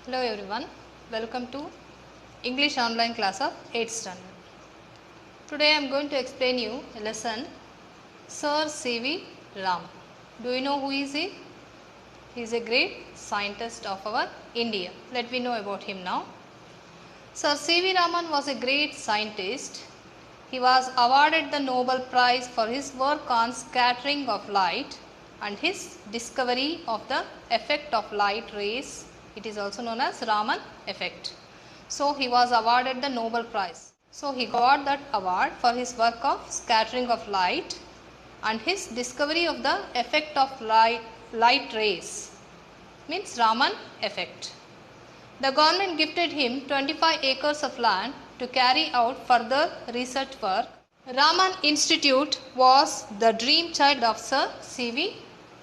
Hello everyone, welcome to English online class of 8th standard. Today I am going to explain you a lesson Sir C.V. Raman. Do you know who is he? He is a great scientist of our India. Let me know about him now. Sir C.V. Raman was a great scientist. He was awarded the Nobel Prize for his work on scattering of light and his discovery of the effect of light rays. It is also known as Raman effect. So he was awarded the Nobel Prize. So he got that award for his work of scattering of light and his discovery of the effect of light rays, means Raman effect. The government gifted him 25 acres of land to carry out further research work. Raman Institute was the dream child of Sir C.V.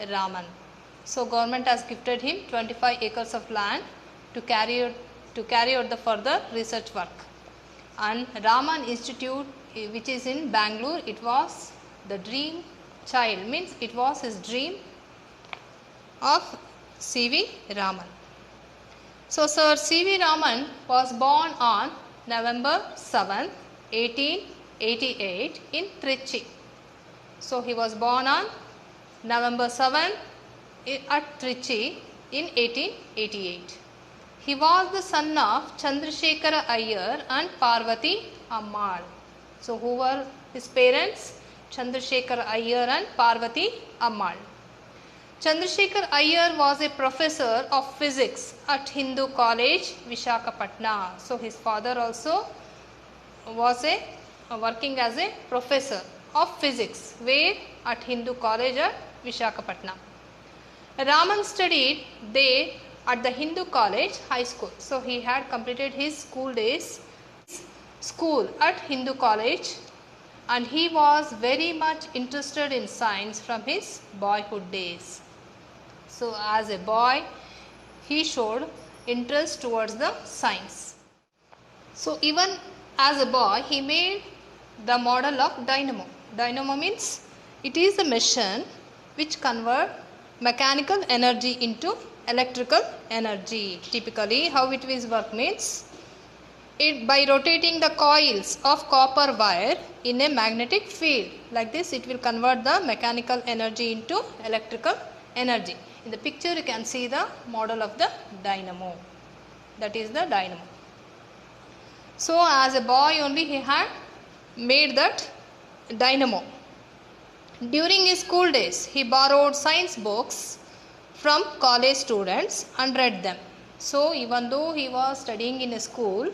Raman. So government has gifted him 25 acres of land to carry out the further research work. And Raman Institute, which is in Bangalore, it was the dream child, means it was his dream of C.V. Raman. So Sir C.V. Raman was born on November 7, 1888 in Trichy. So he was born on November 7 at Trichy in 1888. He was the son of Chandrasekhara Iyer and Parvati Ammal. So who were his parents? Chandrasekhara Iyer and Parvati Ammal. Chandrasekhar Iyer was a professor of physics at Hindu College, Visakhapatnam. So his father also was working as a professor of physics, where at Hindu College at Visakhapatnam. Raman studied there at the Hindu College High School. So he had completed his school at Hindu College, and he was very much interested in science from his boyhood days. So as a boy, he showed interest towards the science. So even as a boy, he made the model of Dynamo. Dynamo means it is a machine which converts mechanical energy into electrical energy. Typically how it will work means, it by rotating the coils of copper wire in a magnetic field. Like this it will convert the mechanical energy into electrical energy. In the picture you can see the model of the dynamo. That is the dynamo. So as a boy only he had made that dynamo. During his school days, he borrowed science books from college students and read them. So even though he was studying in a school,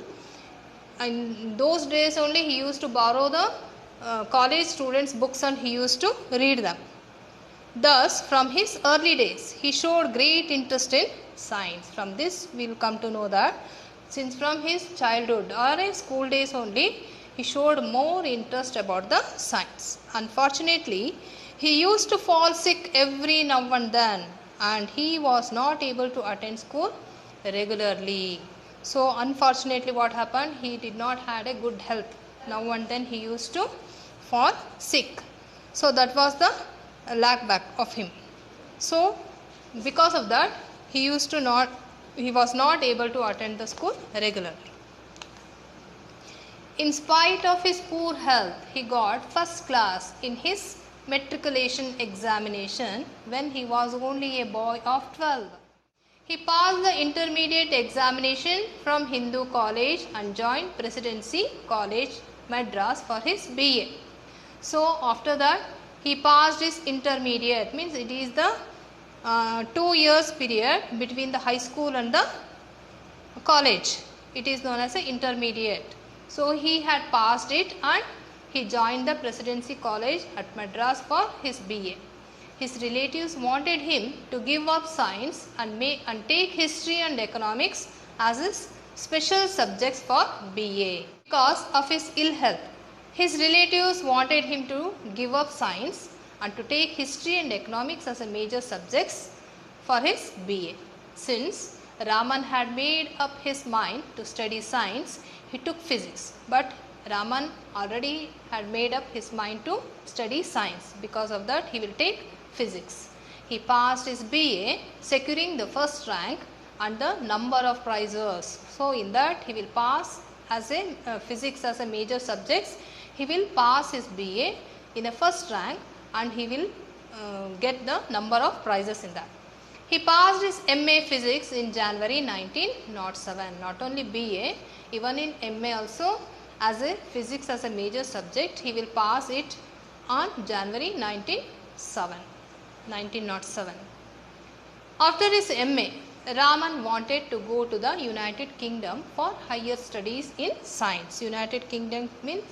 in those days only he used to borrow the college students' books and he used to read them. Thus, from his early days, he showed great interest in science. From this, we will come to know that since from his childhood or his school days only, he showed more interest about the science. Unfortunately, he used to fall sick every now and then, and he was not able to attend school regularly. So unfortunately what happened, he did not had a good health. Now and then he used to fall sick. So that was the lack back of him. So because of that, he was not able to attend the school regularly. In spite of his poor health, he got first class in his matriculation examination when he was only a boy of 12. He passed the intermediate examination from Hindu College and joined Presidency College, Madras for his BA. So after that, he passed his intermediate, means it is the 2 years period between the high school and the college. It is known as an intermediate. So he had passed it and he joined the Presidency College at Madras for his BA. His relatives wanted him to give up science and take history and economics as his special subjects for BA. Because of his ill health, his relatives wanted him to give up science and to take history and economics as a major subjects for his BA. Since Raman had made up his mind to study science, he took physics, but Raman already had made up his mind to study science. Because of that, he will take physics. He passed his BA, securing the first rank, and the number of prizes. So in that he will pass as a physics as a major subjects. He will pass his BA in a first rank and he will get the number of prizes in that. He passed his MA physics in January 1907. Not only BA, even in MA also as a physics as a major subject, he will pass it on January 1907. After his MA, Raman wanted to go to the United Kingdom for higher studies in science. United Kingdom means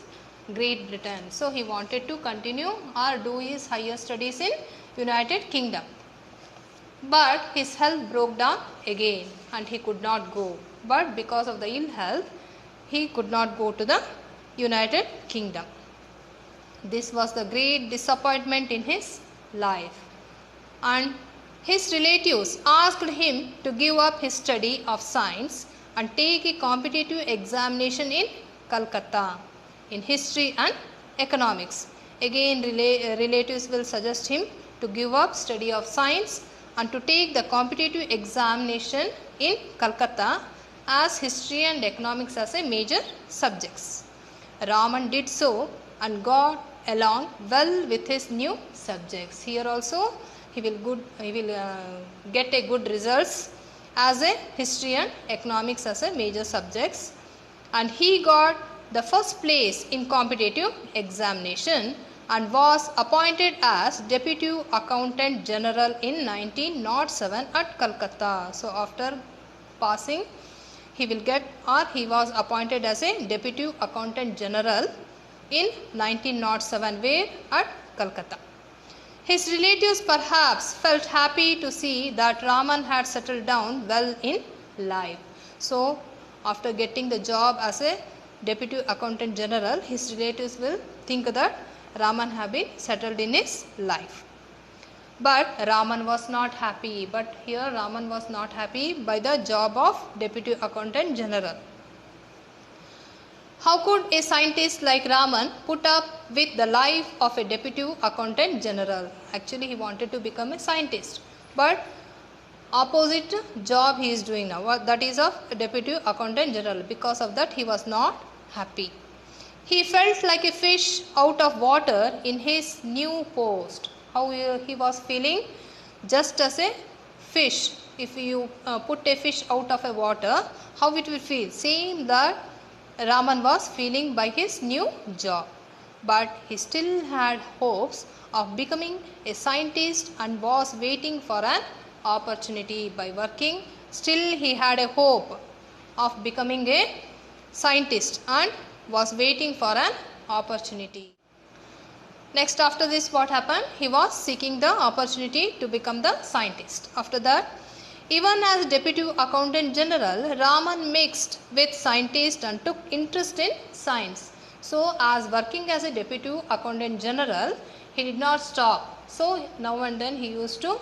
Great Britain. So he wanted to continue or do his higher studies in United Kingdom. But his health broke down again and he could not go. But because of the ill health, he could not go to the United Kingdom. This was the great disappointment in his life. And his relatives asked him to give up his study of science and take a competitive examination in Calcutta in history and economics. Again, relatives will suggest him to give up study of science and to take the competitive examination in Calcutta as history and economics as a major subjects. Raman did so and got along well with his new subjects. Here also he will get a good results as a history and economics as a major subjects, and he got the first place in competitive examination and was appointed as Deputy Accountant General in 1907 at Calcutta. So after passing, he was appointed as a Deputy Accountant General in 1907 where at Calcutta. His relatives perhaps felt happy to see that Raman had settled down well in life. So after getting the job as a Deputy Accountant General, his relatives will think that Raman had been settled in his life. But Raman was not happy. But here Raman was not happy by the job of Deputy Accountant General. How could a scientist like Raman put up with the life of a Deputy Accountant General? Actually, he wanted to become a scientist, but opposite job he is doing now, that is of Deputy Accountant General. Because of that, he was not happy. He felt like a fish out of water in his new post. How he was feeling? Just as a fish. If you put a fish out of a water, how it will feel? Same that Raman was feeling by his new job. But he still had hopes of becoming a scientist and was waiting for an opportunity. By working, still he had a hope of becoming a scientist and was waiting for an opportunity. Next, after this, what happened? He was seeking the opportunity to become the scientist. After that, even as Deputy Accountant General, Raman mixed with scientists and took interest in science. So, as working as a Deputy Accountant General, he did not stop. So, now and then he used to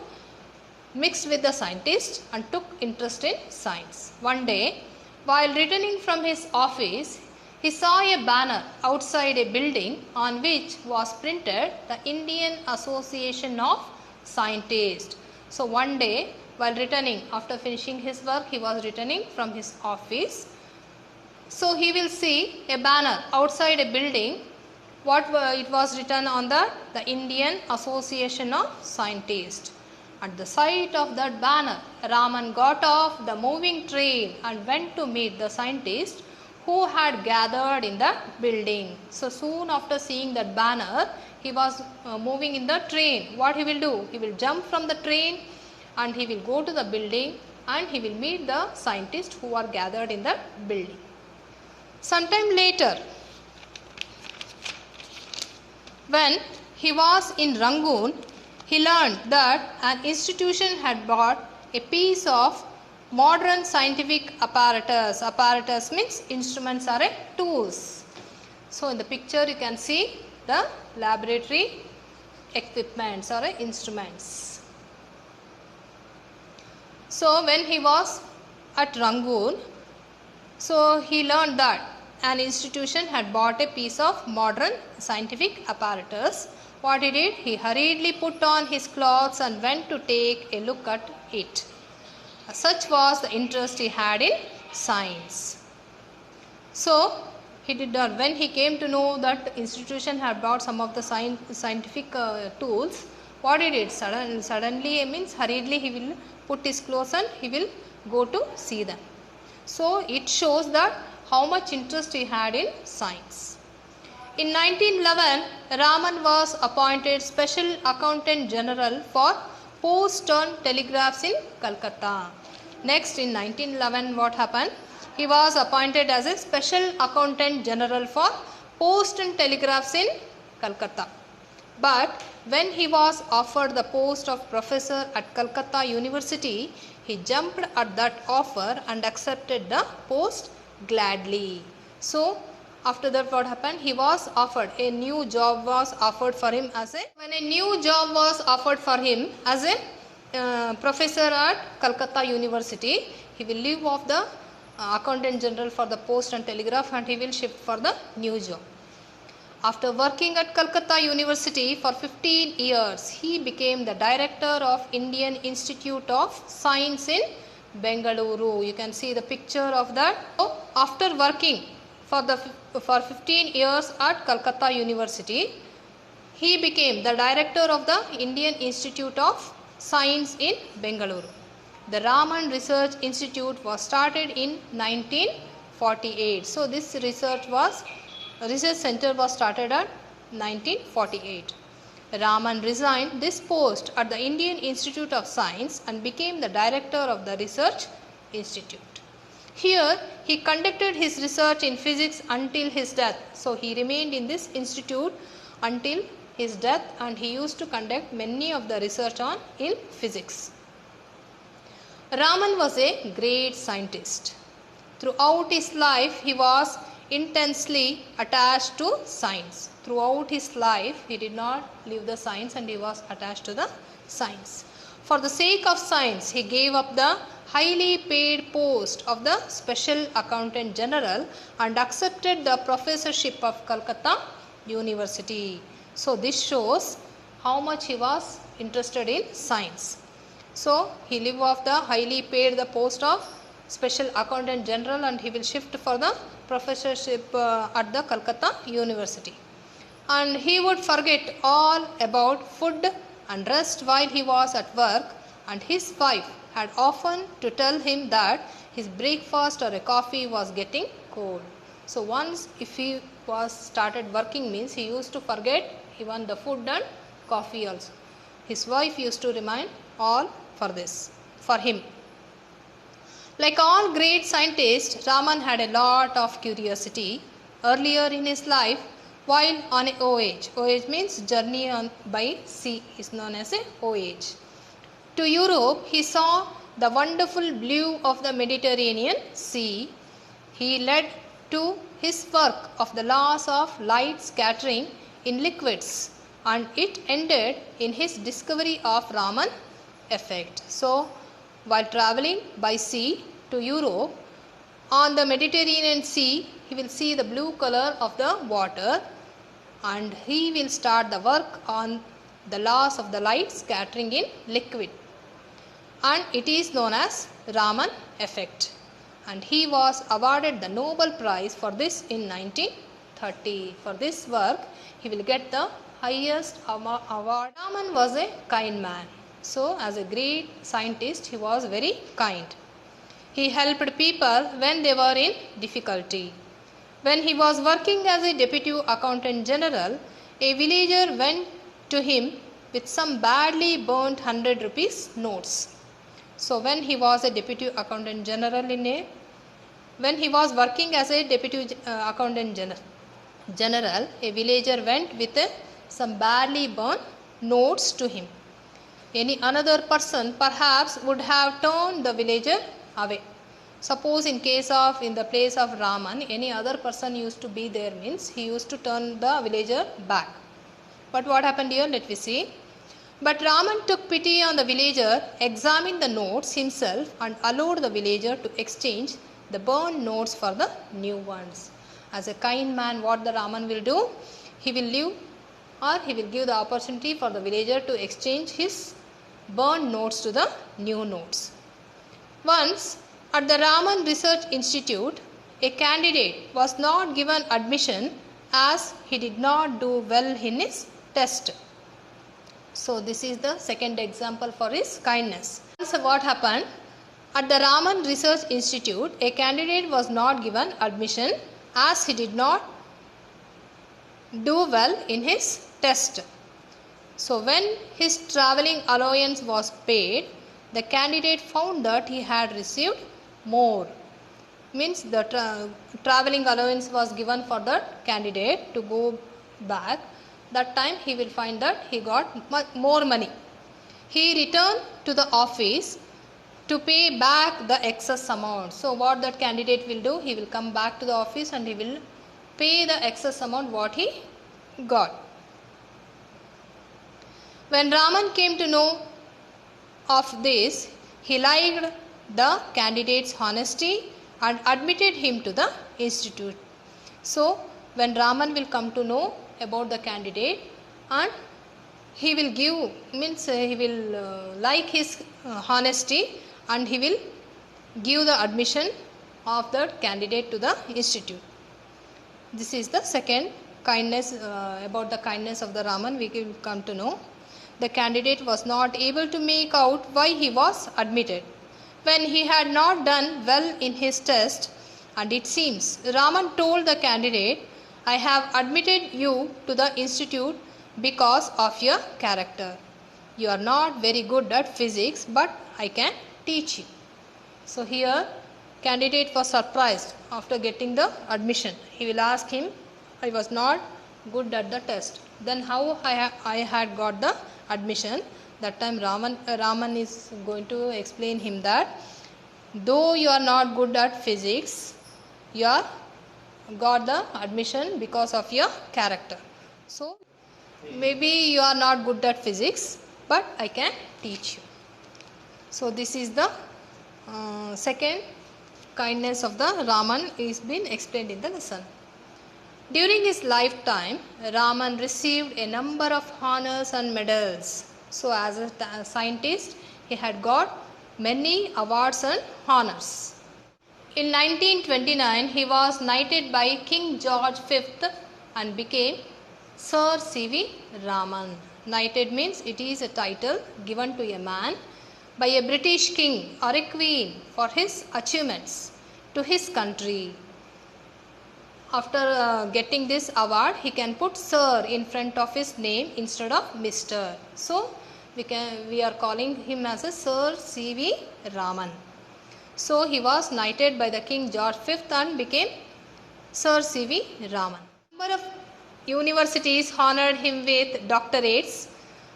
mix with the scientists and took interest in science. One day, while returning from his office, he saw a banner outside a building on which was printed the Indian Association of Scientists. So, one day, while returning, after finishing his work, he was returning from his office. So, he will see a banner outside a building. It was written on the Indian Association of Scientists. At the sight of that banner, Raman got off the moving train and went to meet the scientists who had gathered in the building. So, soon after seeing that banner, he was moving in the train. What he will do? He will jump from the train and he will go to the building and he will meet the scientists who are gathered in the building. Sometime later, when he was in Rangoon, he learned that an institution had bought a piece of modern scientific apparatus. Apparatus means instruments are tools. So, in the picture you can see the laboratory equipments or instruments. So, when he was at Rangoon, so he learned that an institution had bought a piece of modern scientific apparatus. What he did? He hurriedly put on his clothes and went to take a look at it. Such was the interest he had in science. So he did not, when he came to know that institution had brought some of the scientific tools, what he did? Suddenly means hurriedly he will put his clothes and he will go to see them. So it shows that how much interest he had in science. In 1911, Raman was appointed Special Accountant General for Post and Telegraphs in Calcutta. Next, in 1911, what happened? He was appointed as a Special Accountant General for Post and Telegraphs in Calcutta. But when he was offered the post of professor at Calcutta University, he jumped at that offer and accepted the post gladly. So, after that what happened? He was offered a new job was offered for him as a professor at Calcutta University. He will leave off the accountant general for the post and telegraph and he will shift for the new job. After working at Calcutta University for 15 years, he became the director of Indian Institute of Science in Bengaluru. You can see the picture of that. So, after working for 15 years at Calcutta University, he became the director of the Indian Institute of Science in Bengaluru. The Raman Research Institute was started in 1948. So, this research center was started at 1948. Raman resigned this post at the Indian Institute of Science and became the director of the Research Institute. Here, he conducted his research in physics until his death. So, he remained in this institute until his death and he used to conduct many of the research in physics. Raman was a great scientist. Throughout his life, he was intensely attached to science. Throughout his life, he did not leave the science and he was attached to the science. For the sake of science, he gave up the highly paid post of the Special Accountant General and accepted the professorship of Calcutta University. So, this shows how much he was interested in science. So, he leave off the highly paid the post of Special Accountant General and he will shift for the professorship at the Calcutta University. And he would forget all about food and rest while he was at work, and his wife had often to tell him that his breakfast or a coffee was getting cold. So, once if he was started working means he used to forget even the food and coffee also. His wife used to remind all for him. Like all great scientists, Raman had a lot of curiosity. Earlier in his life, while on a voyage means journey by sea is known as a voyage, to Europe, he saw the wonderful blue of the Mediterranean Sea. He led to his work of the laws of light scattering in liquids, and it ended in his discovery of Raman effect. So, while traveling by sea to Europe, on the Mediterranean Sea, he will see the blue color of the water and he will start the work on the laws of the light scattering in liquid, and it is known as Raman effect, and he was awarded the Nobel Prize for this in 1930. For this work, he will get the highest award. Raman was a kind man. So, as a great scientist, he was very kind. He helped people when they were in difficulty. When he was working as a Deputy Accountant General, a villager went to him with some badly burnt 100 rupees notes. So, when he was a Deputy Accountant General when he was working as a Deputy Accountant General, a villager went with some badly burnt notes to him. Any another person perhaps would have turned the villager away. Suppose in the place of Raman, any other person used to be there means he used to turn the villager back. But what happened here? Let me see. But Raman took pity on the villager, examined the notes himself and allowed the villager to exchange the burned notes for the new ones. As a kind man, what the Raman will do? He will give the opportunity for the villager to exchange his burned notes to the new notes. Once, at the Raman Research Institute, a candidate was not given admission as he did not do well in his test. So, this is the second example for his kindness. So, what happened? At the Raman Research Institute, a candidate was not given admission as he did not do well in his test. So, when his travelling allowance was paid, the candidate found that he had received more. Means the travelling allowance was given for the candidate to go back. That time he will find that he got more money. He returned to the office to pay back the excess amount. So, what that candidate will do? He will come back to the office and he will pay the excess amount what he got. When Raman came to know of this, he liked the candidate's honesty and admitted him to the institute. So, when Raman will come to know about the candidate and he will give, means he will like his honesty and he will give the admission of the candidate to the institute. This is the second kindness, about the kindness of the Raman we will come to know. The candidate was not able to make out why he was admitted when he had not done well in his test, and it seems Raman told the candidate, I have admitted you to the institute because of your character. You are not very good at physics, but I can teach you. So here candidate was surprised after getting the admission. He will ask him, I was not good at the test. Then how I had got the admission? That time Raman is going to explain him that though you are not good at physics, you are got the admission because of your character. So maybe you are not good at physics, but I can teach you. So this is the second kindness of the Raman is been explained in the lesson. During his lifetime, Raman received a number of honors and medals. So as a scientist, he had got many awards and honors. In 1929, he was knighted by King George V and became Sir C.V. Raman. Knighted means it is a title given to a man by a British king or a queen for his achievements to his country. After getting this award, he can put Sir in front of his name instead of Mr. So we are calling him as a Sir C.V. Raman. So he was knighted by the King George V and became Sir C.V. Raman. Number of universities honored him with doctorates.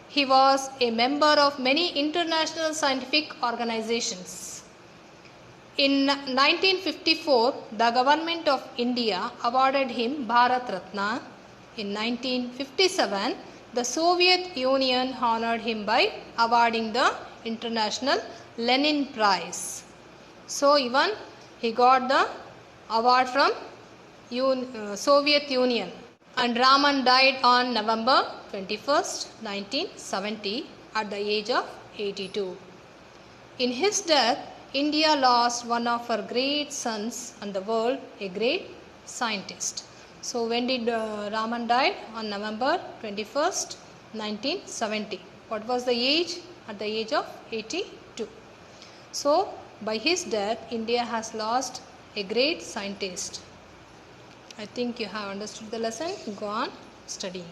He was a member of many international scientific organizations. In 1954, the government of India awarded him Bharat Ratna. In 1957, the Soviet Union honored him by awarding the International Lenin Prize. So even he got the award from Soviet Union. And Raman died on November 21st, 1970 at the age of 82. In his death, India lost one of her great sons and the world a great scientist. So when did Raman die? On November 21st, 1970. What was the age? At the age of 82. So by his death, India has lost a great scientist. I think you have understood the lesson. Go on studying.